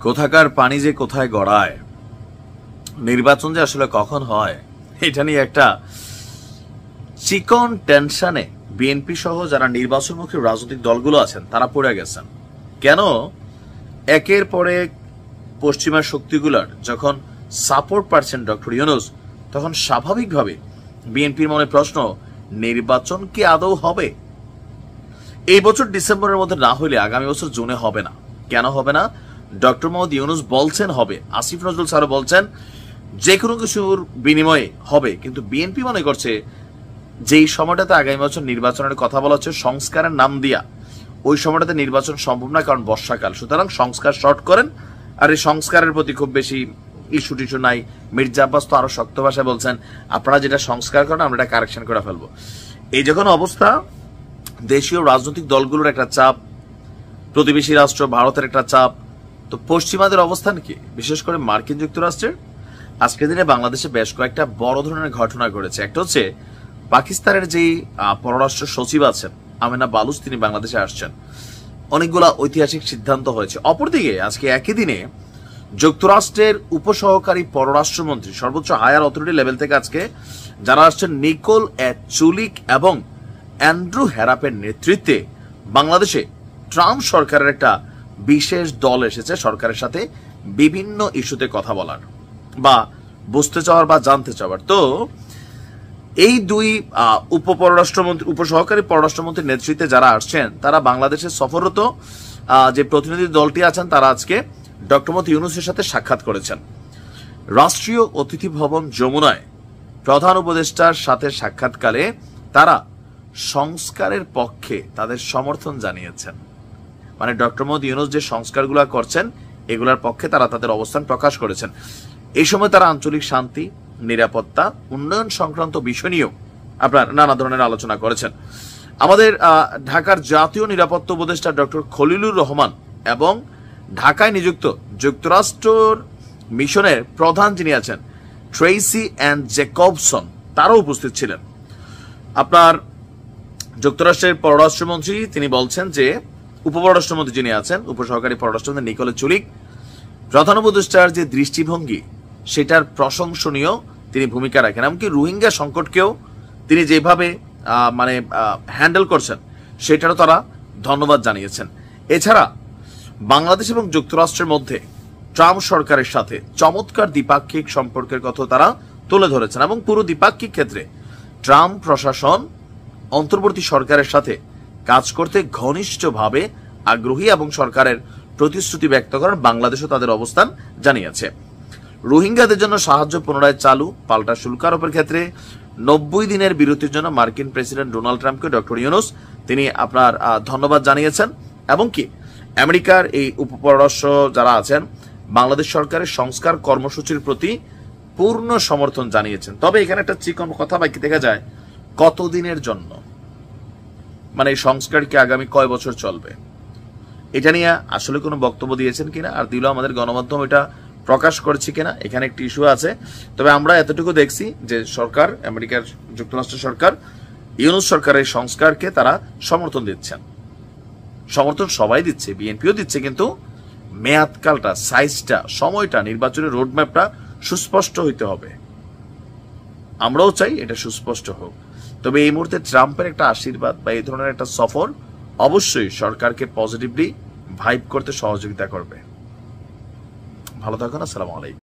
কোথাকার পানি যে কোথায় গড়ায়, নির্বাচন যে আসলে কখন হয় এটা নিয়ে একটা চিকন টেনশনে বিএনপি সহ যারা নির্বাচনমুখী রাজনৈতিক দলগুলো আছেন তারা পড়ে গেছেন। কেন? একের পরে পশ্চিমা শক্তিগুলোর যখন সাপোর্ট পাচ্ছেন ডক্টর ইউনূস, তখন স্বাভাবিকভাবে বিএনপির মনে প্রশ্ন, নির্বাচন কি আদৌ হবে? এই বছর ডিসেম্বরের মধ্যে না হলে আগামী বছর জুনে হবে না। কেন হবে না? ডক্টর মোহাম্মদ ইউনূস বলছেন হবে, আসিফ নজরুল স্যারও বলছেন যে কোনো কিছুর বিনিময়ে হবে, কিন্তু বিএনপি মনে করছে যেই সময়টাতে আগামী বছর নির্বাচনের কথা বলা হচ্ছে সংস্কারের নাম দিয়া, ওই সময়টাতে নির্বাচন সম্ভব না, কারণ বর্ষাকাল। সুতরাং সংস্কার শর্ট করেন, আর এই সংস্কারের প্রতি খুব বেশি ইস্যু টিস্যু নাই। মির্জা আব্বাস তো আরো শক্ত ভাষায় বলছেন আপনারা যেটা সংস্কার করেন আমরা এটা কারেকশন করে ফেলবো। এই যখন অবস্থা, দেশীয় রাজনৈতিক দলগুলোর একটা চাপ, প্রতিবেশী রাষ্ট্র ভারতের একটা চাপ, তো পশ্চিমাদের অবস্থান কি, বিশেষ করে মার্কিন যুক্তরাষ্ট্রের? আজকের দিনে বাংলাদেশে বেশ কয়েকটা বড় ধরনের ঘটনা ঘটেছে। একটা হচ্ছে পাকিস্তানের যেই পররাষ্ট্র সচিব আছেন আমেনা বালুচ, তিনি বাংলাদেশে আসছেন, অনেকগুলা ঐতিহাসিক সিদ্ধান্ত হয়েছে। অপরদিকে আজকে একই দিনে যুক্তরাষ্ট্রের উপসহকারী পররাষ্ট্রমন্ত্রী, সর্বোচ্চ হায়ার অথরিটি লেভেল থেকে আজকে যারা আসছেন, নিকোল চুলিক এবং অ্যান্ড্রু হ্যারাপের নেতৃত্বে বাংলাদেশে ট্রাম্প সরকারের একটা বিশেষ দল এসেছে সরকারের সাথে বিভিন্ন ইস্যুতে কথা বলার বা বুঝতে চাওয়ার বা জানতে চাওয়ার। তো এই দুই উপসহকারী পররাষ্ট্রমন্ত্রীর নেতৃত্বে যারা আসছেন তারা বাংলাদেশের সফররত যে প্রতিনিধি দলটি আছেন তারা আজকে ডক্টর মোহাম্মদ ইউনূসের সাথে সাক্ষাৎ করেছেন। রাষ্ট্রীয় অতিথি ভবন যমুনায় প্রধান উপদেষ্টার সাথে সাক্ষাৎকালে তারা সংস্কারের পক্ষে তাদের সমর্থন জানিয়েছেন। মানে ডক্টর মোহাম্মদ ইউনূস যে সংস্কারগুলো করছেন এগুলোর পক্ষে তারা তাদের অবস্থান প্রকাশ করেছেন। এই সময় তারা আঞ্চলিক শান্তি, নিরাপত্তা, উন্নয়ন সংক্রান্ত বিষয় নিয়েও আপনার নানা ধরনের আলোচনা করেছেন। আমাদের ঢাকার জাতীয় নিরাপত্তা উপদেষ্টা ডক্টর খলিলুর রহমান এবং ঢাকায় নিযুক্ত যুক্তরাষ্ট্র মিশনের প্রধান যিনি আছেন ট্রেসি অ্যান্ড জ্যাকবসন, তারাও উপস্থিত ছিলেন। আপনার যুক্তরাষ্ট্রের পররাষ্ট্রমন্ত্রী তিনি বলছেন যে উপপররাষ্ট্রমন্ত্রী যিনি আছেন, উপসহকারী পররাষ্ট্রমন্ত্রী নিকোলে চুলিক, প্রধান উপদেষ্টার যে দৃষ্টিভঙ্গি সেটার প্রশংসনীয় তিনি ভূমিকা রাখেন। এমনকি রোহিঙ্গা সংকটকেও তিনি যেভাবে হ্যান্ডেল করছেন সেটারও তারা ধন্যবাদ জানিয়েছেন। এছাড়া বাংলাদেশ এবং যুক্তরাষ্ট্রের মধ্যে ট্রাম্প সরকারের সাথে চমৎকার দ্বিপাক্ষিক সম্পর্কের কথা তারা তুলে ধরেছেন এবং পুরো দ্বিপাক্ষিক ক্ষেত্রে ট্রাম্প প্রশাসন অন্তর্বর্তী সরকারের সাথে কাজ করতে ঘনিষ্ঠভাবে আগ্রহী এবং সরকারের প্রতিশ্রুতি ব্যক্ত করেন। বাংলাদেশও তাদের অবস্থান জানিয়েছে। রোহিঙ্গাদের জন্য সাহায্য পুনরায় চালু, পাল্টা শুল্ক আরোপের ক্ষেত্রে 90 দিনের বিরতির জন্য মার্কিন প্রেসিডেন্ট ডোনাল্ড ট্রাম্পকে ডক্টর ইউনূস তিনি আপনার ধন্যবাদ জানিয়েছেন এবং কি আমেরিকার এই উপপররাষ্ট্র যারা আছেন বাংলাদেশ সরকারের সংস্কার কর্মসূচির প্রতি পূর্ণ সমর্থন জানিয়েছেন। তবে এখানে একটা চিকন কথা বাকি দেখা যায়, কতদিনের জন্য, মানে এই সংস্কার কি আগামী কয় বছর চলবে, এটা নিয়ে আসলে কোনো বক্তব্য দিয়েছেন কিনা, আর দিল আমাদের গণমাধ্যম এটা প্রকাশ করছে কিনা, এখানে একটি ইস্যু আছে। তবে আমরা এতটুকু দেখছি যে সরকার, আমেরিকার যুক্তরাষ্ট্র সরকার ইউনূস সরকারের সংস্কারকে তারা সমর্থন দিচ্ছেন। সমর্থন সবাই দিচ্ছে, বিএনপিও দিচ্ছে, কিন্তু মেয়াদকালটা, সাইজটা, সময়টা, নির্বাচনের রোডম্যাপটা সুস্পষ্ট হইতে হবে। আমরাও চাই এটা সুস্পষ্ট হোক। তবে এই মুহূর্তে ট্রাম্পের একটা আশীর্বাদ বা এই ধরনের একটা সফর অবশ্যই সরকারকে পজিটিভলি ভাইব করতে সহযোগিতা করবে। ভালো থাকুন, আসসালামু আলাইকুম।